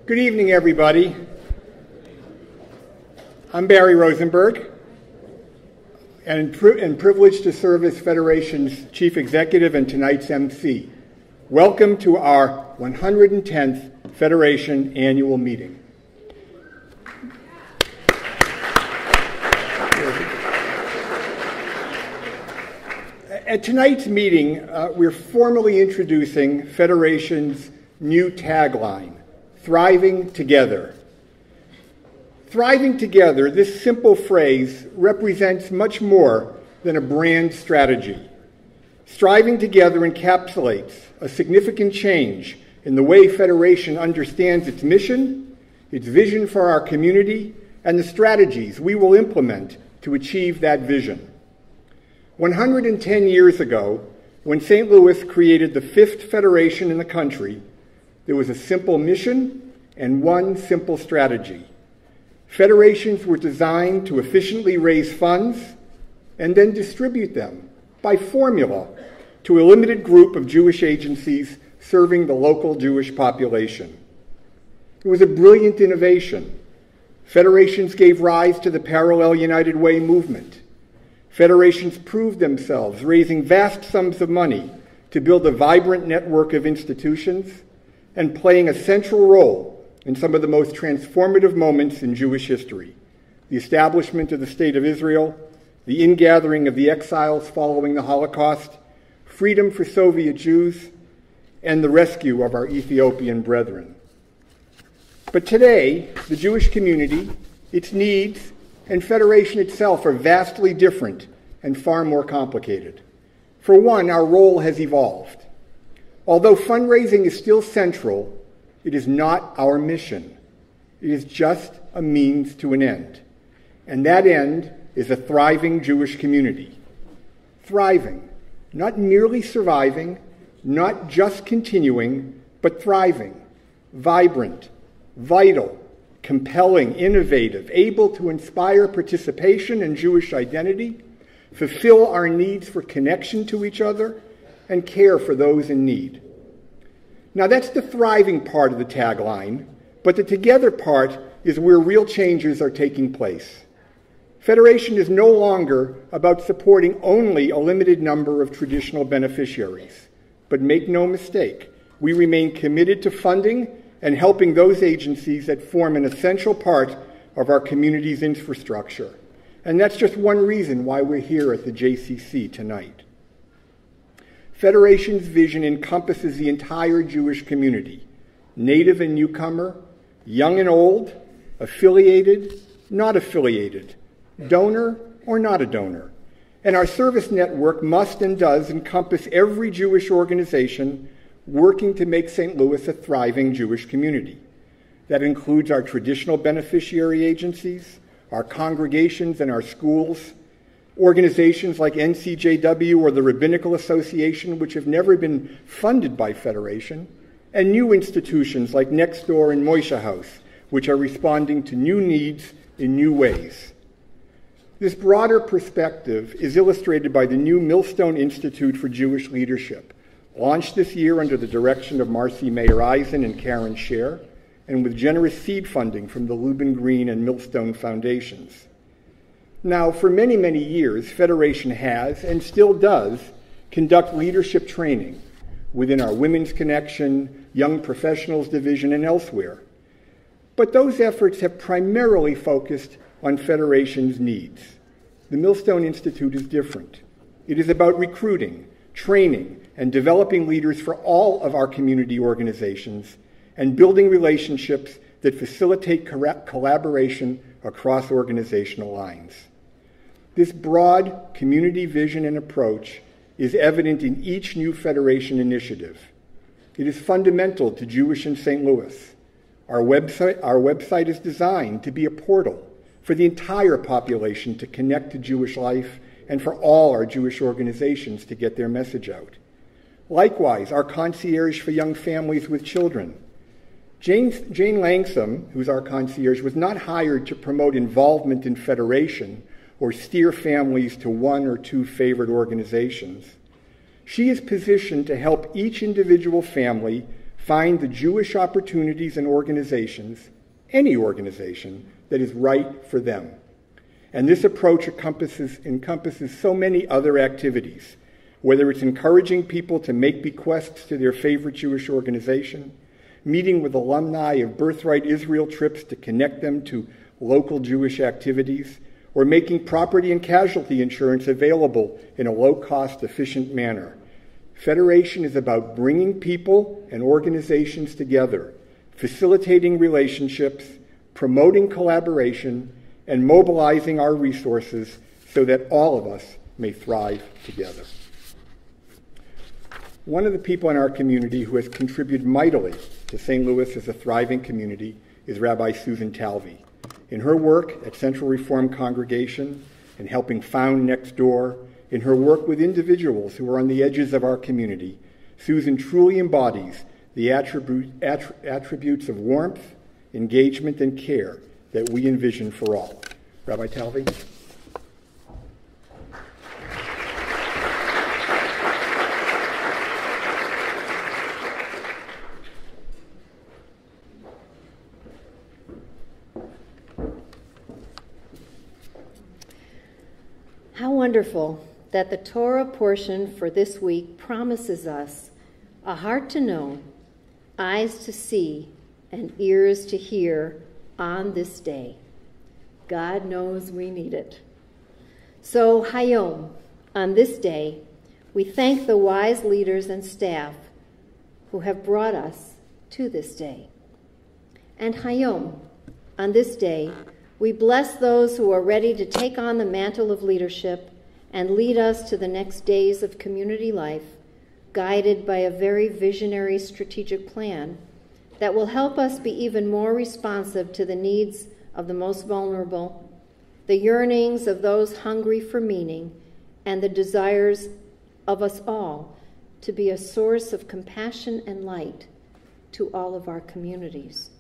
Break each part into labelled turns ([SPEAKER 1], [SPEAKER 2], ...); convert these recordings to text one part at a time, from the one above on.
[SPEAKER 1] Good evening, everybody. I'm Barry Rosenberg, and privileged to serve as Federation's Chief Executive and tonight's MC. Welcome to our 110th Federation Annual Meeting. At tonight's meeting, we're formally introducing Federation's new tagline, Thriving Together. Thriving Together, this simple phrase represents much more than a brand strategy. Striving Together encapsulates a significant change in the way Federation understands its mission, its vision for our community, and the strategies we will implement to achieve that vision. 110 years ago, when St. Louis created the 5th Federation in the country, there was a simple mission and one simple strategy. Federations were designed to efficiently raise funds and then distribute them by formula to a limited group of Jewish agencies serving the local Jewish population. It was a brilliant innovation. Federations gave rise to the Parallel United Way movement. Federations proved themselves, raising vast sums of money to build a vibrant network of institutions and playing a central role in some of the most transformative moments in Jewish history: the establishment of the State of Israel, the ingathering of the exiles following the Holocaust, freedom for Soviet Jews, and the rescue of our Ethiopian brethren. But today, the Jewish community, its needs, and Federation itself are vastly different and far more complicated. For one, our role has evolved. Although fundraising is still central, it is not our mission. It is just a means to an end. And that end is a thriving Jewish community. Thriving, not merely surviving, not just continuing, but thriving, vibrant, vital, compelling, innovative, able to inspire participation in Jewish identity, fulfill our needs for connection to each other, and care for those in need. Now that's the thriving part of the tagline, but the together part is where real changes are taking place. Federation is no longer about supporting only a limited number of traditional beneficiaries, but make no mistake, we remain committed to funding and helping those agencies that form an essential part of our community's infrastructure. And that's just one reason why we're here at the JCC tonight. Federation's vision encompasses the entire Jewish community, native and newcomer, young and old, affiliated, not affiliated, donor or not a donor. And our service network must and does encompass every Jewish organization working to make St. Louis a thriving Jewish community. That includes our traditional beneficiary agencies, our congregations and our schools, organizations like NCJW or the Rabbinical Association, which have never been funded by Federation, and new institutions like Nextdoor and Moishe House, which are responding to new needs in new ways. This broader perspective is illustrated by the new Millstone Institute for Jewish Leadership, launched this year under the direction of Marcy Mayer Eisen and Karen Scher, and with generous seed funding from the Lubin Green and Millstone Foundations. Now, for many, many years, Federation has, and still does, conduct leadership training within our Women's Connection, Young Professionals Division, and elsewhere. But those efforts have primarily focused on Federation's needs. The Millstone Institute is different. It is about recruiting, training, and developing leaders for all of our community organizations, and building relationships that facilitate collaboration across organizational lines. This broad community vision and approach is evident in each new Federation initiative. It is fundamental to Jewish in St. Louis. Our website is designed to be a portal for the entire population to connect to Jewish life and for all our Jewish organizations to get their message out. Likewise, our concierge for young families with children. Jane Langsam, who's our concierge, was not hired to promote involvement in Federation or steer families to one or two favorite organizations. She is positioned to help each individual family find the Jewish opportunities and organizations, any organization, that is right for them. And this approach encompasses so many other activities, whether it's encouraging people to make bequests to their favorite Jewish organization, meeting with alumni of Birthright Israel trips to connect them to local Jewish activities, or making property and casualty insurance available in a low-cost, efficient manner. Federation is about bringing people and organizations together, facilitating relationships, promoting collaboration, and mobilizing our resources so that all of us may thrive together. One of the people in our community who has contributed mightily to St. Louis as a thriving community is Rabbi Susan Talvey. In her work at Central Reformed Congregation, in helping found Next Door, in her work with individuals who are on the edges of our community, Susan truly embodies the attributes of warmth, engagement, and care that we envision for all. Rabbi Talvey?
[SPEAKER 2] How wonderful that the Torah portion for this week promises us a heart to know, eyes to see, and ears to hear on this day. God knows we need it. So, Hayom, on this day, we thank the wise leaders and staff who have brought us to this day. And Hayom, on this day, we bless those who are ready to take on the mantle of leadership and lead us to the next days of community life, guided by a very visionary strategic plan that will help us be even more responsive to the needs of the most vulnerable, the yearnings of those hungry for meaning, and the desires of us all to be a source of compassion and light to all of our communities.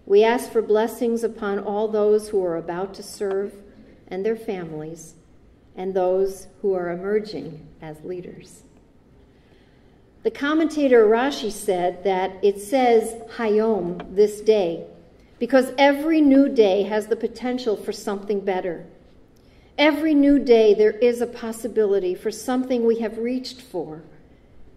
[SPEAKER 2] We ask for blessings upon all those who are about to serve and their families, and those who are emerging as leaders. The commentator Rashi said that it says Hayom, this day, because every new day has the potential for something better. Every new day there is a possibility for something we have reached for,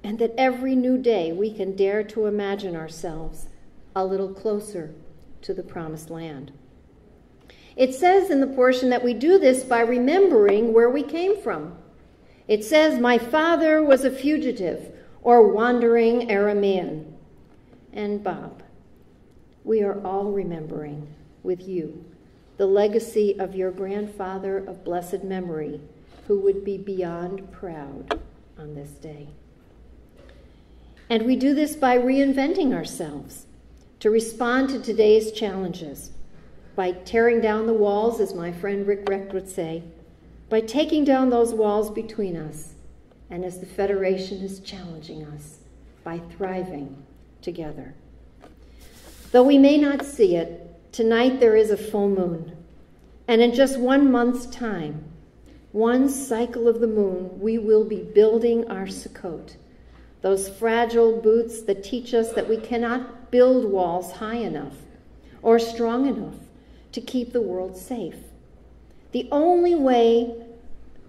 [SPEAKER 2] and that every new day we can dare to imagine ourselves a little closer to the promised land. It says in the portion that we do this by remembering where we came from. It says, "My father was a fugitive or wandering Aramean." And Bob, we are all remembering with you the legacy of your grandfather of blessed memory, who would be beyond proud on this day. And we do this by reinventing ourselves to respond to today's challenges, by tearing down the walls, as my friend Rick Recht would say, by taking down those walls between us, and as the Federation is challenging us, by thriving together. Though we may not see it, tonight there is a full moon, and in just 1 month's time, one cycle of the moon, we will be building our Sukkot, those fragile boots that teach us that we cannot build walls high enough or strong enough to keep the world safe. The only way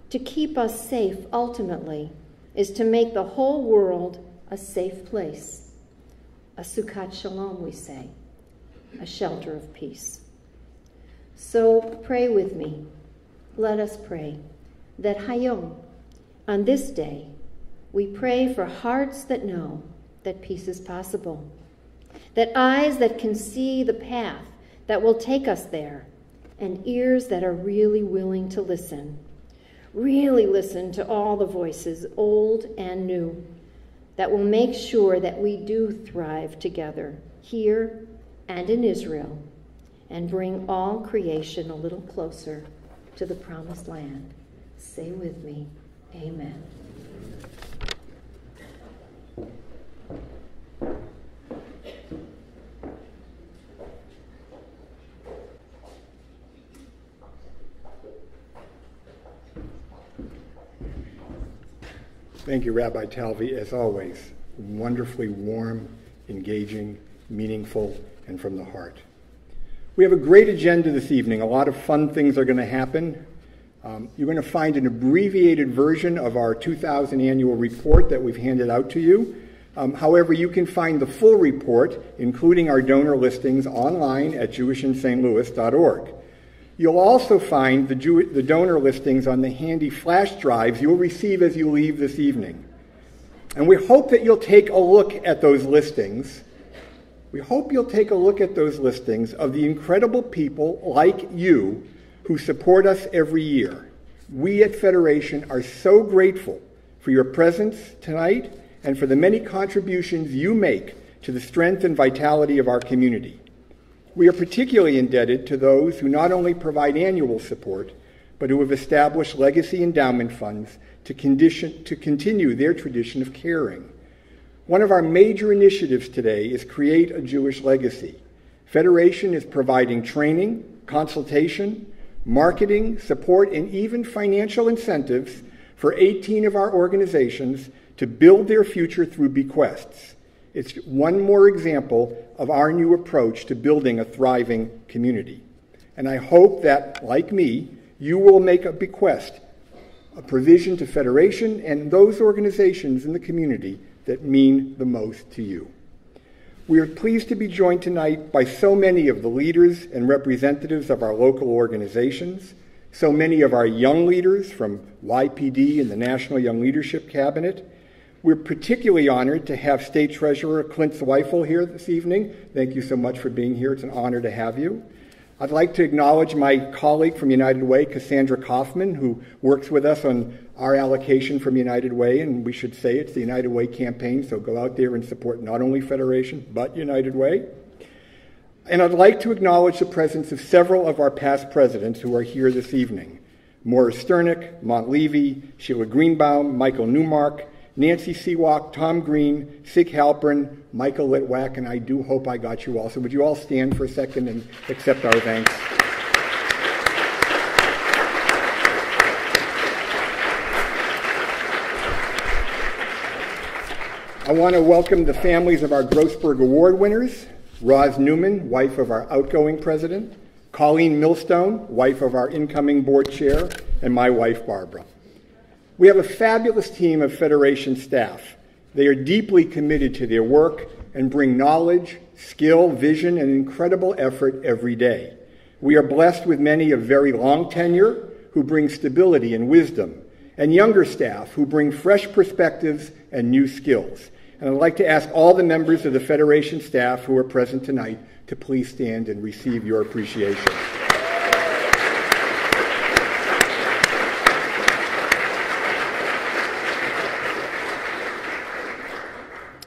[SPEAKER 2] to keep us safe, ultimately, is to make the whole world a safe place. A Sukkat Shalom, we say, a shelter of peace. So pray with me. Let us pray that Hayom, on this day, we pray for hearts that know that peace is possible, that eyes that can see the path that will take us there, and ears that are really willing to listen. Really listen to all the voices, old and new, that will make sure that we do thrive together here and in Israel, and bring all creation a little closer to the promised land. Say with me, amen.
[SPEAKER 1] Thank you, Rabbi Talvey, as always. Wonderfully warm engaging, meaningful, and from the heart. We have a great agenda this evening. A lot of fun things are going to happen. You're going to find an abbreviated version of our 2000 annual report that we've handed out to you. However, you can find the full report, including our donor listings, online at jewishinstlouis.org. You'll also find the donor listings on the handy flash drives you'll receive as you leave this evening. And we hope that you'll take a look at those listings. We hope you'll take a look at those listings of the incredible people like you who support us every year. We at Federation are so grateful for your presence tonight and for the many contributions you make to the strength and vitality of our community. We are particularly indebted to those who not only provide annual support, but who have established legacy endowment funds to continue their tradition of caring. One of our major initiatives today is Create a Jewish Legacy. Federation is providing training, consultation, marketing, support, and even financial incentives for 18 of our organizations to build their future through bequests. It's one more example of our new approach to building a thriving community. And I hope that, like me, you will make a bequest, a provision to Federation and those organizations in the community that mean the most to you. We are pleased to be joined tonight by so many of the leaders and representatives of our local organizations, so many of our young leaders from YPD and the National Young Leadership Cabinet. We're particularly honored to have State Treasurer Clint Zweifel here this evening. Thank you so much for being here. It's an honor to have you. I'd like to acknowledge my colleague from United Way, Cassandra Kaufman, who works with us on our allocation from United Way, and we should say it's the United Way campaign, so go out there and support not only Federation, but United Way. And I'd like to acknowledge the presence of several of our past presidents who are here this evening. Morris Sternick, Mont Levy, Sheila Greenbaum, Michael Newmark, Nancy Seawalk, Tom Green, Sig Halpern, Michael Litwack, and I do hope I got you all. So would you all stand for a second and accept our thanks? I want to welcome the families of our Grossberg Award winners, Roz Newman, wife of our outgoing president, Colleen Millstone, wife of our incoming board chair, and my wife, Barbara. We have a fabulous team of Federation staff. They are deeply committed to their work and bring knowledge, skill, vision, and incredible effort every day. We are blessed with many of very long tenure who bring stability and wisdom, and younger staff who bring fresh perspectives and new skills. And I'd like to ask all the members of the Federation staff who are present tonight to please stand and receive your appreciation.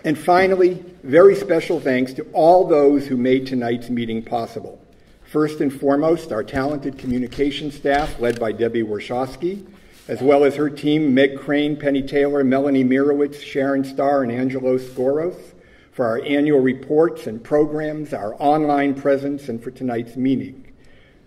[SPEAKER 1] And finally, very special thanks to all those who made tonight's meeting possible. First and foremost, our talented communication staff led by Debbie Warshawski, as well as her team, Meg Crane, Penny Taylor, Melanie Mirowitz, Sharon Starr, and Angelo Skoros, for our annual reports and programs, our online presence, and for tonight's meeting.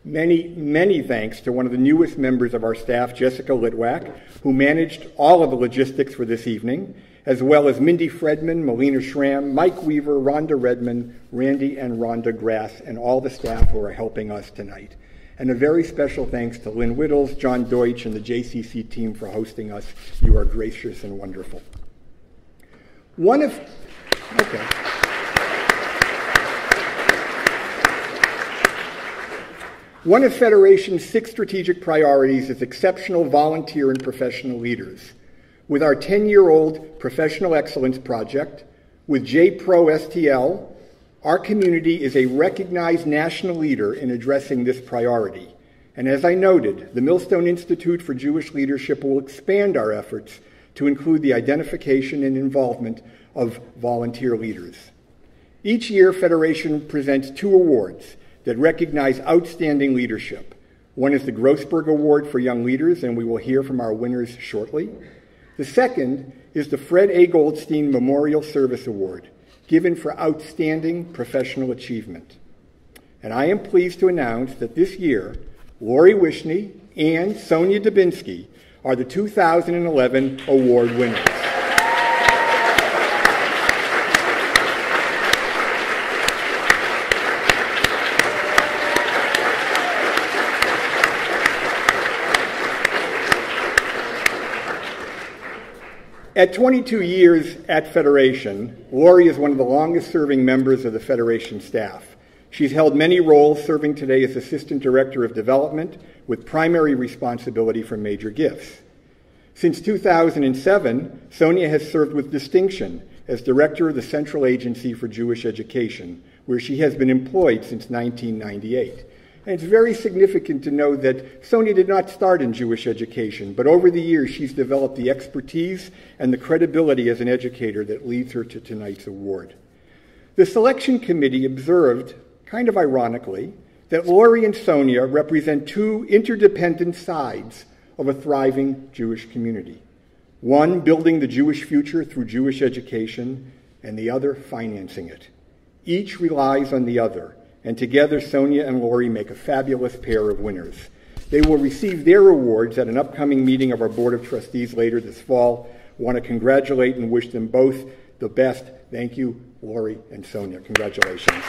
[SPEAKER 1] Many thanks to one of the newest members of our staff, Jessica Litwack, who managed all of the logistics for this evening, as well as Mindy Fredman, Melina Schramm, Mike Weaver, Rhonda Redman, Randy and Rhonda Grass, and all the staff who are helping us tonight. And a very special thanks to Lynn Whittles, John Deutsch, and the JCC team for hosting us. You are gracious and wonderful. One of Federation's 6 strategic priorities is exceptional volunteer and professional leaders. With our 10-year-old Professional Excellence Project, with JPRO STL, our community is a recognized national leader in addressing this priority. And as I noted, the Millstone Institute for Jewish Leadership will expand our efforts to include the identification and involvement of volunteer leaders. Each year, Federation presents 2 awards that recognize outstanding leadership. One is the Grossberg Award for Young Leaders, and we will hear from our winners shortly. The second is the Fred A. Goldstein Memorial Service Award, given for outstanding professional achievement. And I am pleased to announce that this year, Lori Wishney and Sonia Dubinsky are the 2011 award winners. At 22 years at Federation, Lori is one of the longest-serving members of the Federation staff. She's held many roles, serving today as Assistant Director of Development with primary responsibility for major gifts. Since 2007, Sonia has served with distinction as Director of the Central Agency for Jewish Education, where she has been employed since 1998. And it's very significant to know that Sonia did not start in Jewish education, but over the years she's developed the expertise and the credibility as an educator that leads her to tonight's award. The selection committee observed, kind of ironically, that Lori and Sonia represent two interdependent sides of a thriving Jewish community. One building the Jewish future through Jewish education, and the other financing it. Each relies on the other, and together Sonia and Lori make a fabulous pair of winners. They will receive their awards at an upcoming meeting of our Board of Trustees later this fall. I want to congratulate and wish them both the best. Thank you, Lori and Sonia. Congratulations.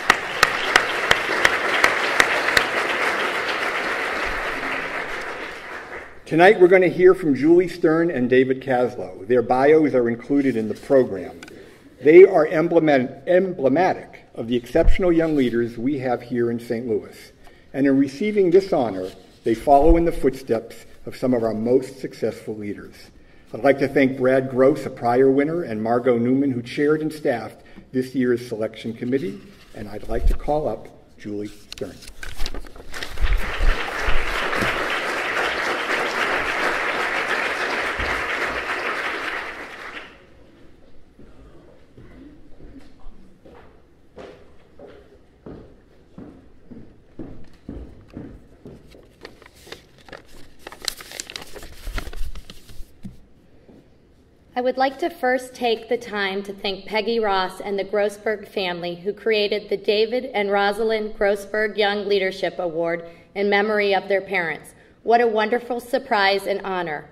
[SPEAKER 1] Tonight we're going to hear from Julie Stern and David Kaslow. Their bios are included in the program. They are emblematic of the exceptional young leaders we have here in St. Louis. And in receiving this honor, they follow in the footsteps of some of our most successful leaders. I'd like to thank Brad Gross, a prior winner, and Margot Newman, who chaired and staffed this year's selection committee. And I'd like to call up Julie Stern.
[SPEAKER 3] I would like to first take the time to thank Peggy Ross and the Grossberg family who created the David and Rosalind Grossberg Young Leadership Award in memory of their parents. What a wonderful surprise and honor.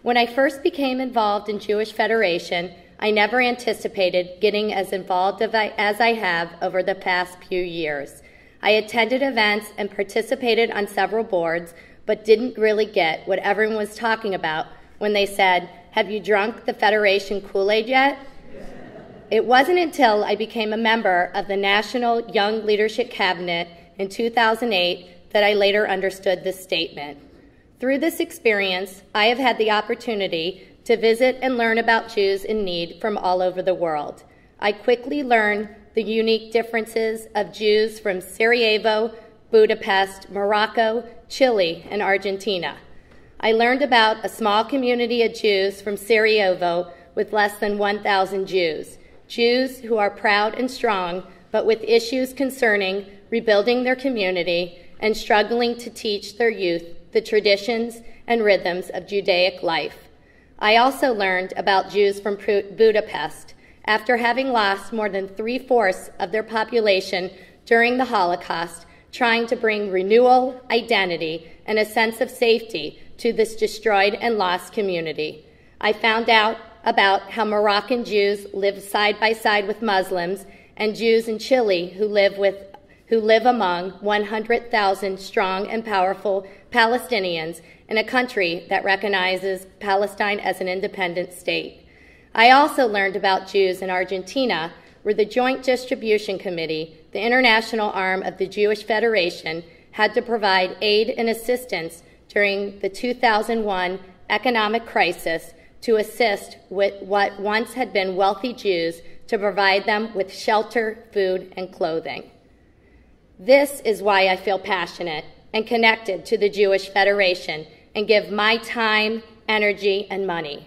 [SPEAKER 3] When I first became involved in Jewish Federation, I never anticipated getting as involved as I have over the past few years. I attended events and participated on several boards, but didn't really get what everyone was talking about when they said, "Have you drunk the Federation Kool-Aid yet?" It wasn't until I became a member of the National Young Leadership Cabinet in 2008 that I later understood this statement. Through this experience, I have had the opportunity to visit and learn about Jews in need from all over the world. I quickly learned the unique differences of Jews from Sarajevo, Budapest, Morocco, Chile, and Argentina. I learned about a small community of Jews from Sarajevo with less than 1,000 Jews. Jews who are proud and strong, but with issues concerning rebuilding their community and struggling to teach their youth the traditions and rhythms of Judaic life. I also learned about Jews from Budapest. After having lost more than 3/4 of their population during the Holocaust, trying to bring renewal, identity, and a sense of safety to this destroyed and lost community. I found out about how Moroccan Jews live side by side with Muslims and Jews in Chile who live among 100,000 strong and powerful Palestinians in a country that recognizes Palestine as an independent state. I also learned about Jews in Argentina, where the Joint Distribution Committee, the international arm of the Jewish Federation, had to provide aid and assistance during the 2001 economic crisis to assist with what once had been wealthy Jews to provide them with shelter, food, and clothing. This is why I feel passionate and connected to the Jewish Federation and give my time, energy, and money.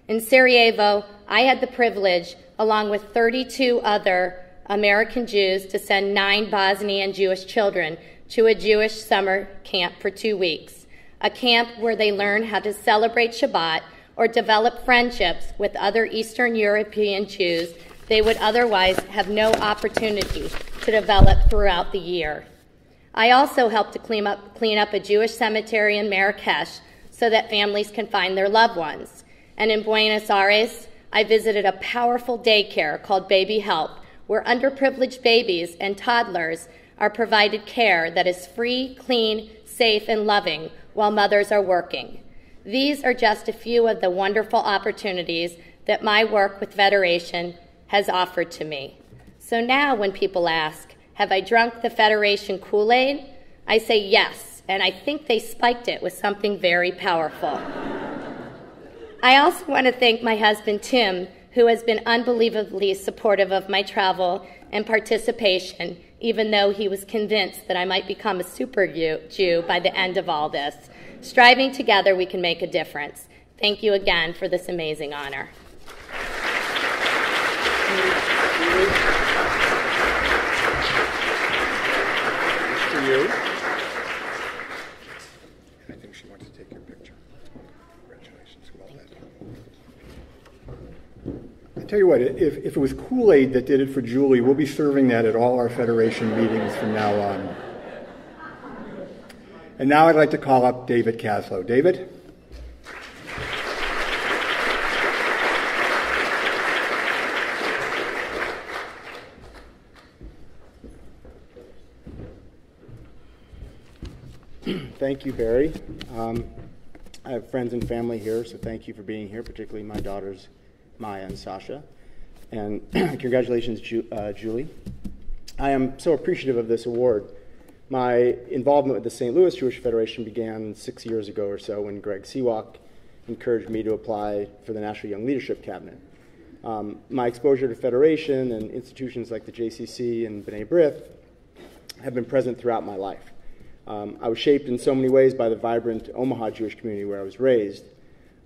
[SPEAKER 3] In Sarajevo, I had the privilege, along with 32 other American Jews, to send 9 Bosnian Jewish children to a Jewish summer camp for 2 weeks, a camp where they learn how to celebrate Shabbat or develop friendships with other Eastern European Jews they would otherwise have no opportunity to develop throughout the year. I also helped to clean up a Jewish cemetery in Marrakesh so that families can find their loved ones. And in Buenos Aires, I visited a powerful daycare called Baby Help, where underprivileged babies and toddlers are provided care that is free, clean, safe, and loving while mothers are working. These are just a few of the wonderful opportunities that my work with Federation has offered to me. So now when people ask, have I drunk the Federation Kool-Aid? I say yes, and I think they spiked it with something very powerful. I also want to thank my husband, Tim, who has been unbelievably supportive of my travel and participation, even though he was convinced that I might become a super Jew by the end of all this. Striving together, we can make a difference. Thank you again for this amazing honor.
[SPEAKER 1] For you. And I think she wants to take your picture. Congratulations. Well done. I tell you what, if it was Kool-Aid that did it for Julie, we'll be serving that at all our Federation meetings from now on. And now I'd like to call up David Kaslow. David?
[SPEAKER 4] Thank you, Barry. I have friends and family here, so thank you for being here, particularly my daughters, Maya and Sasha. And congratulations, Julie. I am so appreciative of this award. My involvement with the St. Louis Jewish Federation began 6 years ago or so when Greg Seawalk encouraged me to apply for the National Young Leadership Cabinet. My exposure to Federation and institutions like the JCC and B'nai B'rith have been present throughout my life. I was shaped in so many ways by the vibrant Omaha Jewish community where I was raised.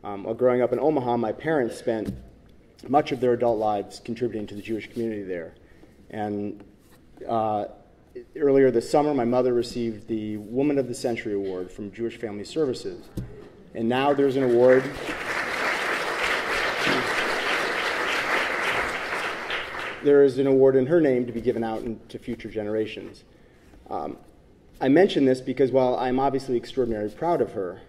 [SPEAKER 4] While growing up in Omaha, my parents spent much of their adult lives contributing to the Jewish community there. And earlier this summer, my mother received the Woman of the Century Award from Jewish Family Services. And now there's an award. There is an award in her name to be given out to future generations. I mention this because while I'm obviously extraordinarily proud of her,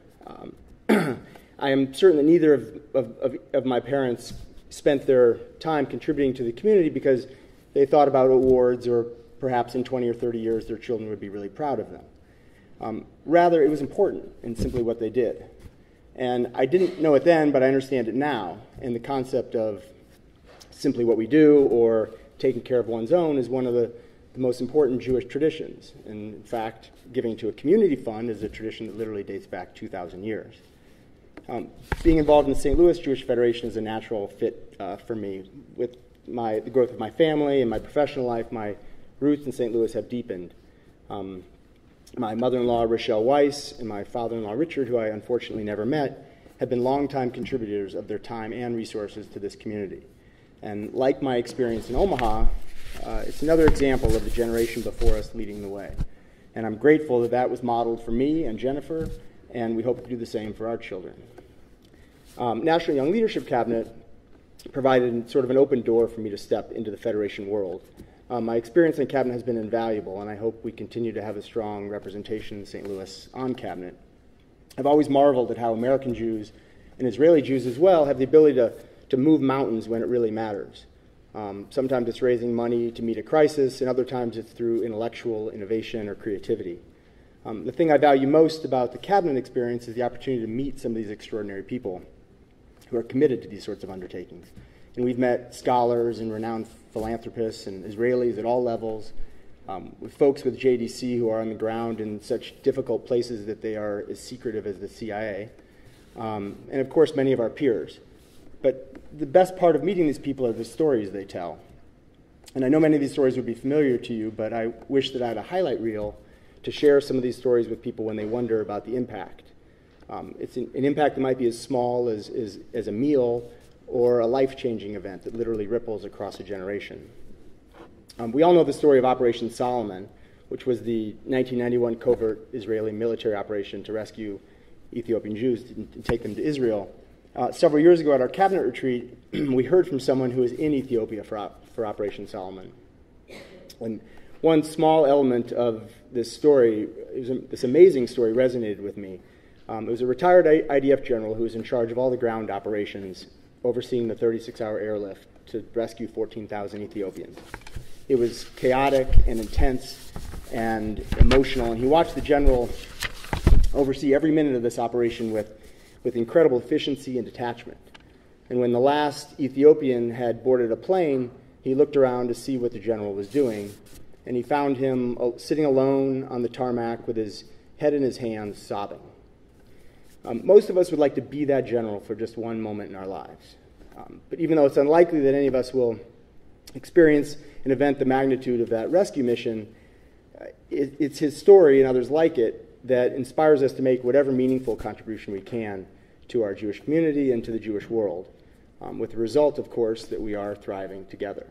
[SPEAKER 4] I am certain that neither of my parents spent their time contributing to the community because they thought about awards or perhaps in 20 or 30 years their children would be really proud of them. Rather, it was important in simply what they did. And I didn't know it then, but I understand it now. And the concept of simply what we do or taking care of one's own is one of the most important Jewish traditions. And in fact, giving to a community fund is a tradition that literally dates back 2,000 years. Being involved in the St. Louis Jewish Federation is a natural fit for me. With the growth of my family and my professional life, my roots in St. Louis have deepened. My mother-in-law, Rochelle Weiss, and my father-in-law, Richard, who I unfortunately never met, have been longtime contributors of their time and resources to this community. And like my experience in Omaha, it's another example of the generation before us leading the way. And I'm grateful that that was modeled for me and Jennifer, and we hope to do the same for our children. National Young Leadership Cabinet provided sort of an open door for me to step into the Federation world. My experience in Cabinet has been invaluable, and I hope we continue to have a strong representation in St. Louis on Cabinet. I've always marveled at how American Jews, and Israeli Jews as well, have the ability to move mountains when it really matters. Sometimes it's raising money to meet a crisis, and other times it's through intellectual innovation or creativity. The thing I value most about the Cabinet experience is the opportunity to meet some of these extraordinary people who are committed to these sorts of undertakings. And we've met scholars and renowned philanthropists and Israelis at all levels, with folks with JDC who are on the ground in such difficult places that they are as secretive as the CIA, and of course many of our peers. But the best part of meeting these people are the stories they tell. And I know many of these stories would be familiar to you, but I wish that I had a highlight reel to share some of these stories with people when they wonder about the impact. It's an impact that might be as small as a meal or a life-changing event that literally ripples across a generation. We all know the story of Operation Solomon, which was the 1991 covert Israeli military operation to rescue Ethiopian Jews and take them to Israel. Several years ago at our cabinet retreat, we heard from someone who was in Ethiopia for Operation Solomon. And one small element of this story, this amazing story, resonated with me. It was a retired IDF general who was in charge of all the ground operations, overseeing the 36-hour airlift to rescue 14,000 Ethiopians. It was chaotic and intense and emotional, and he watched the general oversee every minute of this operation with incredible efficiency and detachment. And when the last Ethiopian had boarded a plane, he looked around to see what the general was doing, and he found him sitting alone on the tarmac with his head in his hands, sobbing. Most of us would like to be that general for just one moment in our lives. But even though it's unlikely that any of us will experience an event the magnitude of that rescue mission, it's his story and others like it that inspires us to make whatever meaningful contribution we can to our Jewish community and to the Jewish world, with the result, of course, that we are thriving together.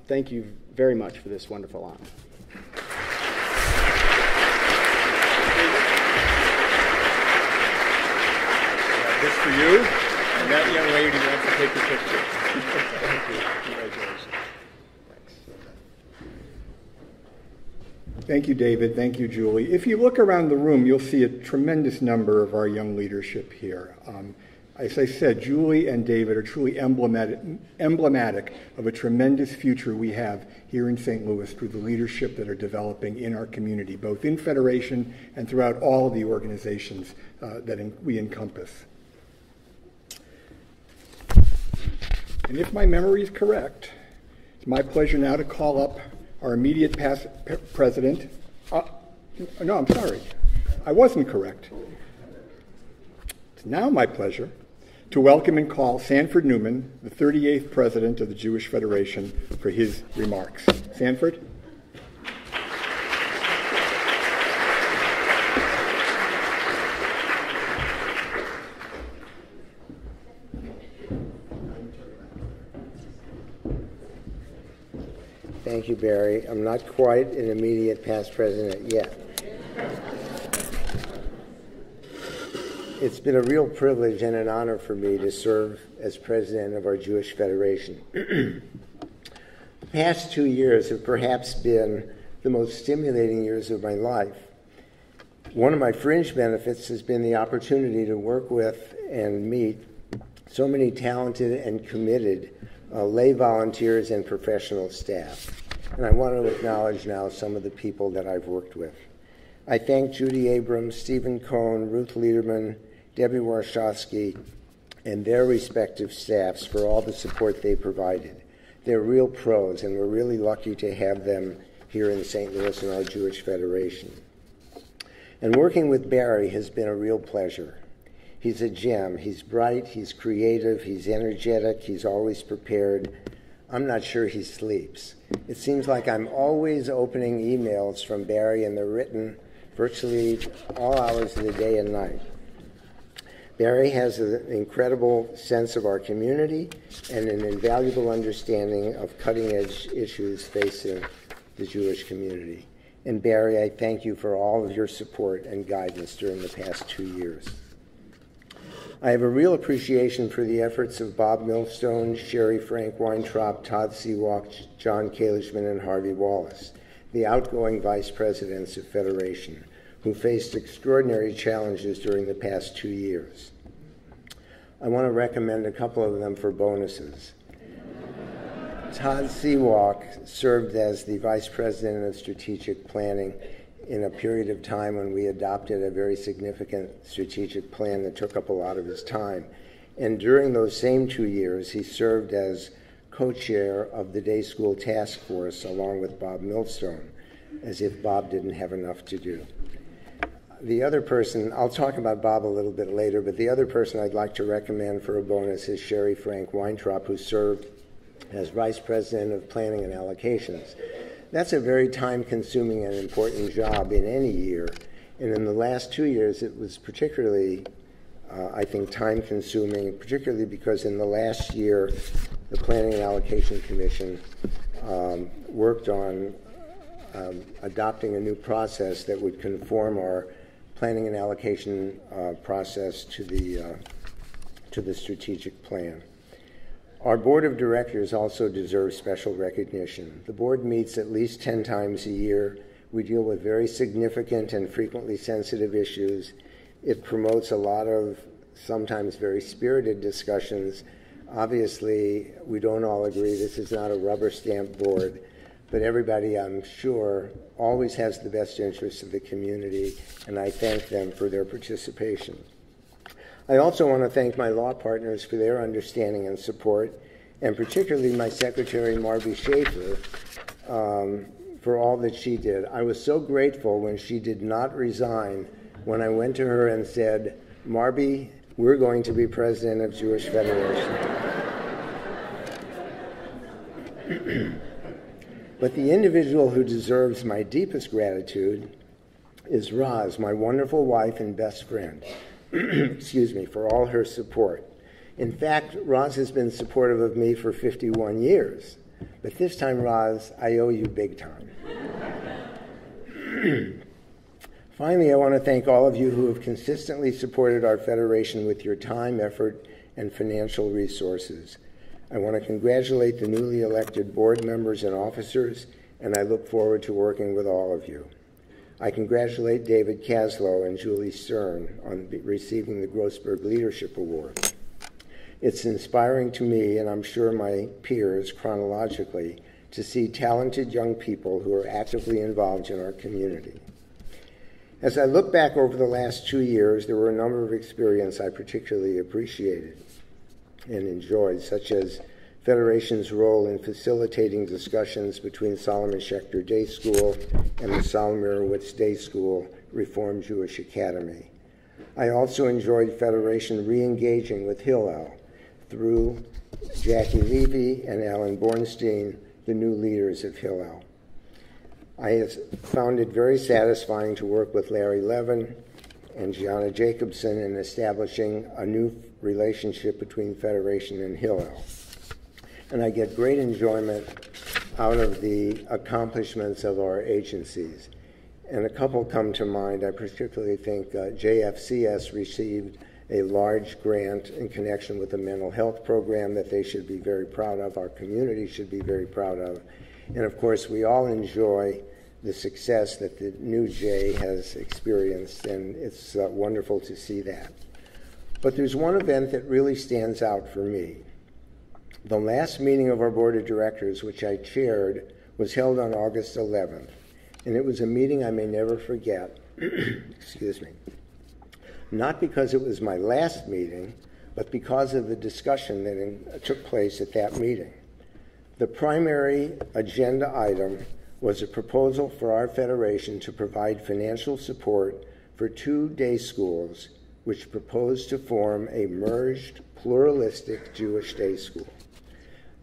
[SPEAKER 4] Thank you very much for this wonderful honor.
[SPEAKER 1] This for you, and that young lady wants to take the picture. Thank you. Congratulations. Thank you, David. Thank you, Julie. If you look around the room, you'll see a tremendous number of our young leadership here. As I said, Julie and David are truly emblematic of a tremendous future we have here in St. Louis through the leadership that are developing in our community, both in Federation and throughout all of the organizations that we encompass. And if my memory is correct, it's my pleasure now to call up our immediate past president. No, I'm sorry. I wasn't correct. It's now my pleasure to welcome and call Sanford Newman, the 38th president of the Jewish Federation, for his remarks. Sanford?
[SPEAKER 5] Thank you, Barry. I'm not quite an immediate past president yet. It's been a real privilege and an honor for me to serve as president of our Jewish Federation. The past 2 years have perhaps been the most stimulating years of my life. One of my fringe benefits has been the opportunity to work with and meet so many talented and committed lay volunteers and professional staff. And I want to acknowledge now some of the people that I've worked with. I thank Judy Abrams, Stephen Cohn, Ruth Liederman, Debbie Warshawski, and their respective staffs for all the support they provided. They're real pros, and we're really lucky to have them here in St. Louis in our Jewish Federation. And working with Barry has been a real pleasure. He's a gem. He's bright, he's creative, he's energetic, he's always prepared. I'm not sure he sleeps. It seems like I'm always opening emails from Barry, and they're written virtually all hours of the day and night. Barry has an incredible sense of our community and an invaluable understanding of cutting-edge issues facing the Jewish community. And Barry, I thank you for all of your support and guidance during the past 2 years. I have a real appreciation for the efforts of Bob Millstone, Sherry Frank Weintraub, Todd Seawalk, John Kalishman, and Harvey Wallace, the outgoing vice presidents of Federation, who faced extraordinary challenges during the past 2 years. I want to recommend a couple of them for bonuses. Todd Seawalk served as the vice president of strategic planning in a period of time when we adopted a very significant strategic plan that took up a lot of his time. And during those same 2 years, he served as co-chair of the Day School Task Force along with Bob Millstone, as if Bob didn't have enough to do. The other person, I'll talk about Bob a little bit later, but the other person I'd like to recommend for a bonus is Sherry Frank Weintraub, who served as vice president of planning and allocations. That's a very time-consuming and important job in any year. And in the last 2 years, it was particularly, I think, time-consuming, particularly because in the last year, the Planning and Allocation Commission worked on adopting a new process that would conform our planning and allocation process to the strategic plan. Our board of directors also deserves special recognition. The board meets at least 10 times a year. We deal with very significant and frequently sensitive issues. It promotes a lot of sometimes very spirited discussions. Obviously, we don't all agree. This is not a rubber stamp board, but everybody, I'm sure, always has the best interests of the community, and I thank them for their participation. I also want to thank my law partners for their understanding and support, and particularly my secretary, Marby Schaefer, for all that she did. I was so grateful when she did not resign when I went to her and said, Marby, we're going to be president of Jewish Federation. But the individual who deserves my deepest gratitude is Roz, my wonderful wife and best friend. Excuse me, for all her support. In fact, Roz has been supportive of me for 51 years. But this time, Roz, I owe you big time. Finally, I want to thank all of you who have consistently supported our Federation with your time, effort, and financial resources. I want to congratulate the newly elected board members and officers, and I look forward to working with all of you. I congratulate David Kaslow and Julie Stern on receiving the Grossberg Leadership Award. It's inspiring to me, and I'm sure my peers chronologically, to see talented young people who are actively involved in our community. As I look back over the last 2 years, there were a number of experiences I particularly appreciated and enjoyed, such as Federation's role in facilitating discussions between Solomon Schechter Day School and the Sol Mirowitz Day School Reformed Jewish Academy. I also enjoyed Federation re-engaging with Hillel through Jackie Levy and Alan Bornstein, the new leaders of Hillel. I have found it very satisfying to work with Larry Levin and Gianna Jacobson in establishing a new relationship between Federation and Hillel. And I get great enjoyment out of the accomplishments of our agencies. And a couple come to mind. I particularly think JFCS received a large grant in connection with the mental health program that they should be very proud of, our community should be very proud of. And of course, we all enjoy the success that the new J has experienced, and it's wonderful to see that. But there's one event that really stands out for me. The last meeting of our board of directors, which I chaired, was held on August 11th, and it was a meeting I may never forget. Excuse me. Not because it was my last meeting, but because of the discussion that took place at that meeting. The primary agenda item was a proposal for our Federation to provide financial support for 2 day schools which proposed to form a merged, pluralistic Jewish day school.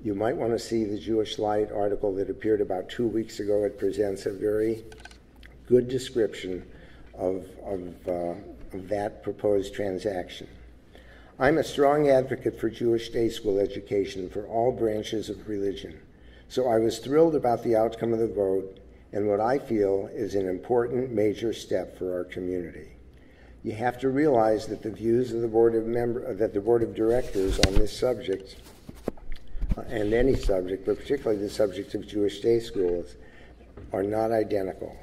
[SPEAKER 5] You might want to see the Jewish Light article that appeared about 2 weeks ago. It presents a very good description of that proposed transaction. I'm a strong advocate for Jewish day school education for all branches of religion, so I was thrilled about the outcome of the vote and what I feel is an important major step for our community. You have to realize that the views of the board of directors on this subject, and any subject, but particularly the subject of Jewish day schools, are not identical.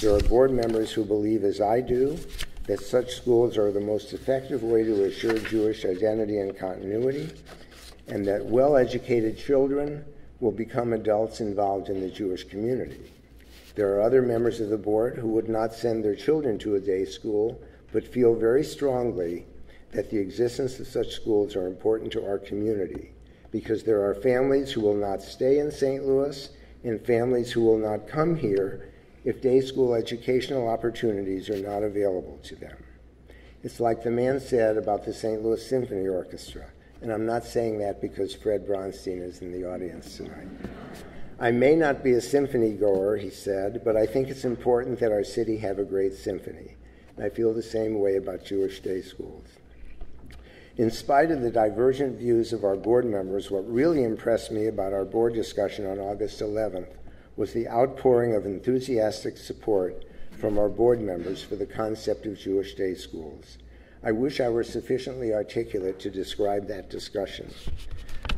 [SPEAKER 5] There are board members who believe, as I do, that such schools are the most effective way to assure Jewish identity and continuity, and that well-educated children will become adults involved in the Jewish community. There are other members of the board who would not send their children to a day school, but feel very strongly that the existence of such schools are important to our community, because there are families who will not stay in St. Louis and families who will not come here if day school educational opportunities are not available to them. It's like the man said about the St. Louis Symphony Orchestra, and I'm not saying that because Fred Bronstein is in the audience tonight. I may not be a symphony goer, he said, but I think it's important that our city have a great symphony. And I feel the same way about Jewish day schools. In spite of the divergent views of our board members, what really impressed me about our board discussion on August 11th was the outpouring of enthusiastic support from our board members for the concept of Jewish day schools. I wish I were sufficiently articulate to describe that discussion.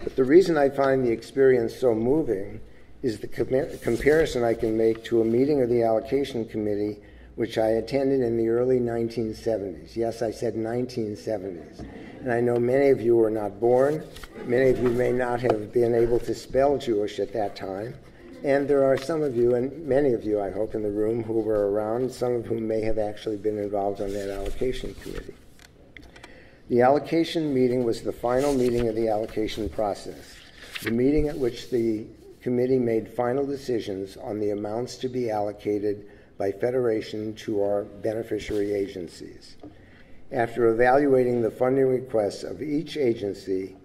[SPEAKER 5] But the reason I find the experience so moving is the comparison I can make to a meeting of the allocation committee which I attended in the early 1970s. Yes, I said 1970s. And I know many of you were not born. Many of you may not have been able to spell Jewish at that time. And there are some of you, and many of you, I hope, in the room who were around, some of whom may have actually been involved on that allocation committee. The allocation meeting was the final meeting of the allocation process, the meeting at which the committee made final decisions on the amounts to be allocated by Federation to our beneficiary agencies. After evaluating the funding requests of each agency,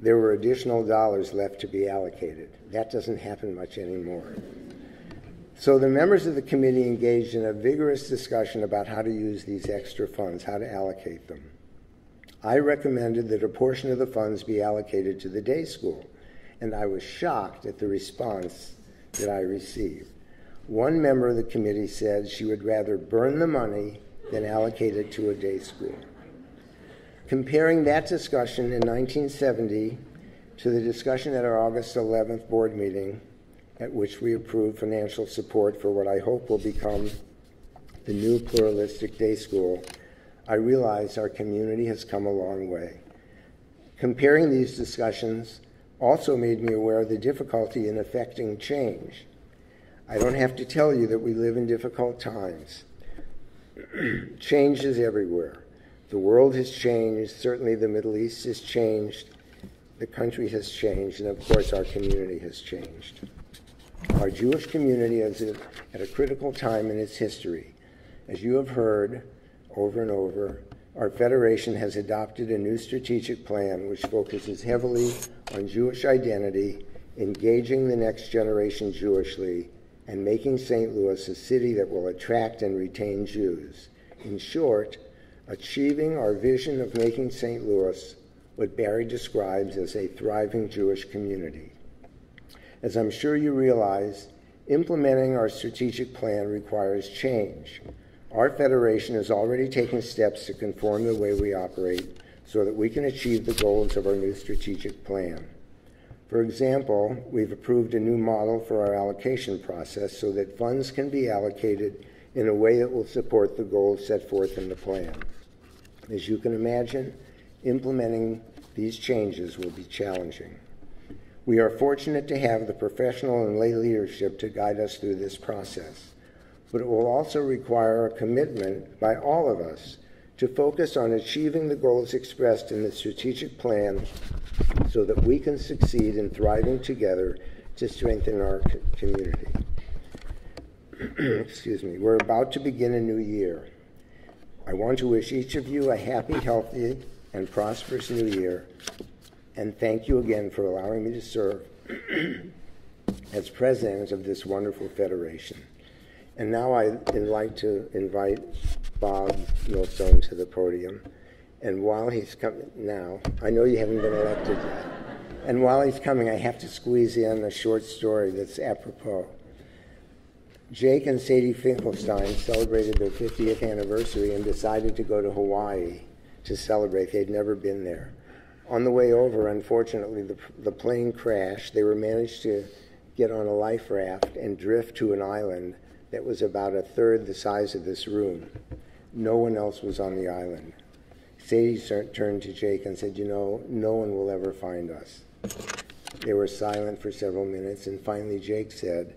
[SPEAKER 5] there were additional dollars left to be allocated. That doesn't happen much anymore. So the members of the committee engaged in a vigorous discussion about how to use these extra funds, how to allocate them. I recommended that a portion of the funds be allocated to the day school, and I was shocked at the response that I received. One member of the committee said she would rather burn the money than allocate it to a day school. Comparing that discussion in 1970 to the discussion at our August 11th board meeting, at which we approved financial support for what I hope will become the new pluralistic day school, I realize our community has come a long way. Comparing these discussions also made me aware of the difficulty in effecting change. I don't have to tell you that we live in difficult times. Change is everywhere. The world has changed. Certainly the Middle East has changed. The country has changed. And of course, our community has changed. Our Jewish community is at a critical time in its history. As you have heard over and over, our Federation has adopted a new strategic plan which focuses heavily on Jewish identity, engaging the next generation Jewishly, and making St. Louis a city that will attract and retain Jews. In short, achieving our vision of making St. Louis what Barry describes as a thriving Jewish community. As I'm sure you realize, implementing our strategic plan requires change. Our Federation is already taking steps to conform the way we operate so that we can achieve the goals of our new strategic plan. For example, we've approved a new model for our allocation process so that funds can be allocated in a way that will support the goals set forth in the plan. As you can imagine, implementing these changes will be challenging. We are fortunate to have the professional and lay leadership to guide us through this process, but it will also require a commitment by all of us to focus on achieving the goals expressed in the strategic plan so that we can succeed in thriving together to strengthen our community. Excuse me. We're about to begin a new year. I want to wish each of you a happy, healthy, and prosperous new year, and thank you again for allowing me to serve as president of this wonderful federation. And now I'd like to invite Bob Millstone to the podium. And while he's coming now, I know you haven't been elected yet. And while he's coming, I have to squeeze in a short story that's apropos. Jake and Sadie Finkelstein celebrated their 50th anniversary and decided to go to Hawaii to celebrate. They'd never been there. On the way over, unfortunately, the plane crashed. They were managed to get on a life raft and drift to an island that was about a third the size of this room. No one else was on the island. Sadie turned to Jake and said, "You know, no one will ever find us." They were silent for several minutes, and finally Jake said,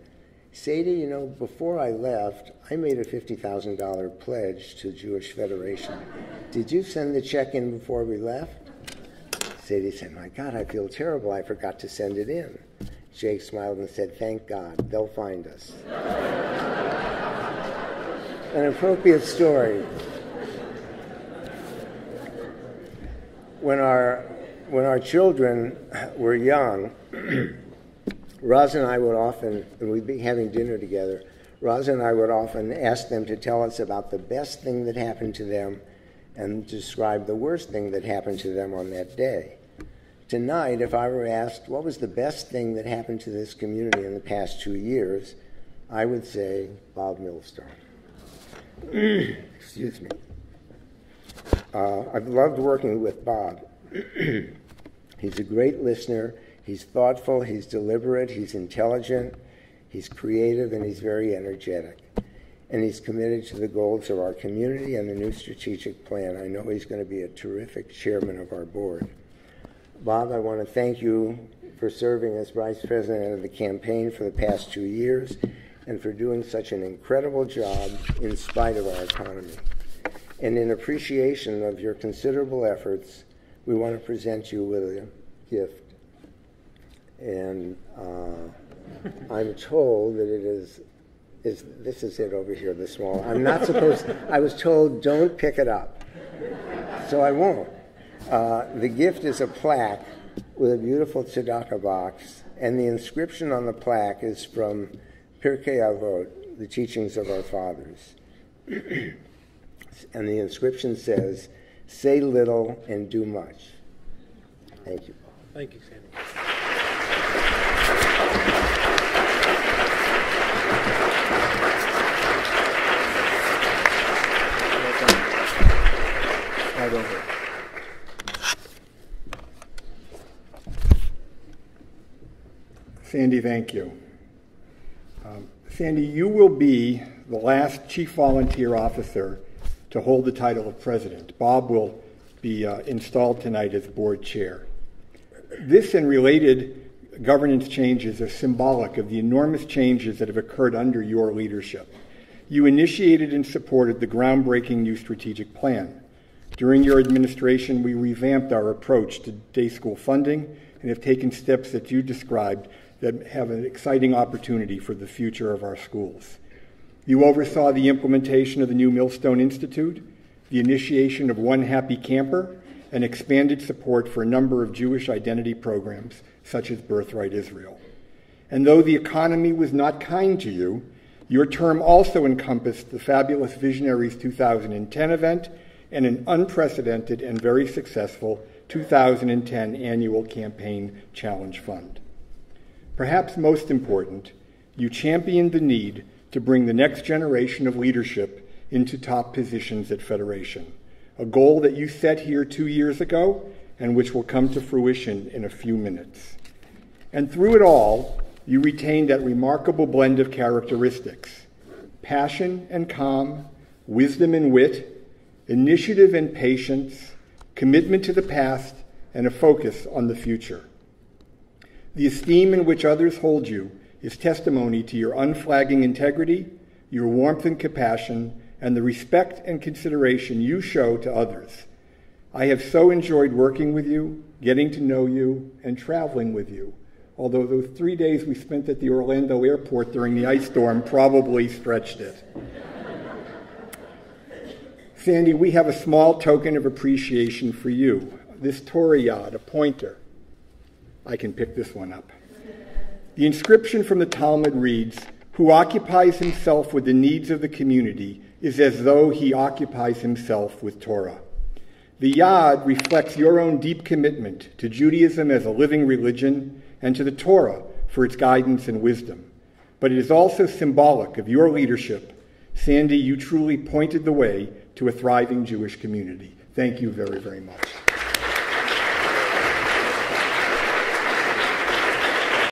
[SPEAKER 5] "Sadie, you know, before I left, I made a $50,000 pledge to Jewish Federation. Did you send the check in before we left?" Sadie said, "My God, I feel terrible. I forgot to send it in." Jake smiled and said, "Thank God, they'll find us." An appropriate story. When our children were young, Roz and I would often, when we'd be having dinner together, Roz and I would often ask them to tell us about the best thing that happened to them and describe the worst thing that happened to them on that day. Tonight, if I were asked what was the best thing that happened to this community in the past 2 years, I would say Bob Millstone. Excuse me. I've loved working with Bob. He's a great listener. He's thoughtful. He's deliberate. He's intelligent. He's creative, and he's very energetic. And he's committed to the goals of our community and the new strategic plan. I know he's going to be a terrific chairman of our board. Bob, I want to thank you for serving as vice president of the campaign for the past 2 years and for doing such an incredible job in spite of our economy. And in appreciation of your considerable efforts, we want to present you with a gift. And I'm told that it is this is it over here, the small. I'm not supposed, I was told don't pick it up. So I won't. The gift is a plaque with a beautiful tzedakah box, and the inscription on the plaque is from Pirkei Avot, the teachings of our fathers. And the inscription says, "Say little and do much." Thank you.
[SPEAKER 6] Thank you, Sandy.
[SPEAKER 1] Right over. Sandy, thank you. Sandy, you will be the last chief volunteer officer to hold the title of president. Bob will be installed tonight as board chair. This and related governance changes are symbolic of the enormous changes that have occurred under your leadership. You initiated and supported the groundbreaking new strategic plan. During your administration, we revamped our approach to day school funding and have taken steps that you described that have an exciting opportunity for the future of our schools. You oversaw the implementation of the new Millstone Institute, the initiation of One Happy Camper, and expanded support for a number of Jewish identity programs, such as Birthright Israel. And though the economy was not kind to you, your term also encompassed the fabulous Visionaries 2010 event and an unprecedented and very successful 2010 annual campaign challenge fund. Perhaps most important, you championed the need to bring the next generation of leadership into top positions at Federation, a goal that you set here 2 years ago and which will come to fruition in a few minutes. And through it all, you retained that remarkable blend of characteristics: passion and calm, wisdom and wit, initiative and patience, commitment to the past, and a focus on the future. The esteem in which others hold you is testimony to your unflagging integrity, your warmth and compassion, and the respect and consideration you show to others. I have so enjoyed working with you, getting to know you, and traveling with you, although those 3 days we spent at the Orlando airport during the ice storm probably stretched it. Sandy, we have a small token of appreciation for you. This Torah yad, a pointer. I can pick this one up. The inscription from the Talmud reads, "Who occupies himself with the needs of the community is as though he occupies himself with Torah." The yad reflects your own deep commitment to Judaism as a living religion and to the Torah for its guidance and wisdom. But it is also symbolic of your leadership. Sandy, you truly pointed the way to a thriving Jewish community. Thank you very, very much.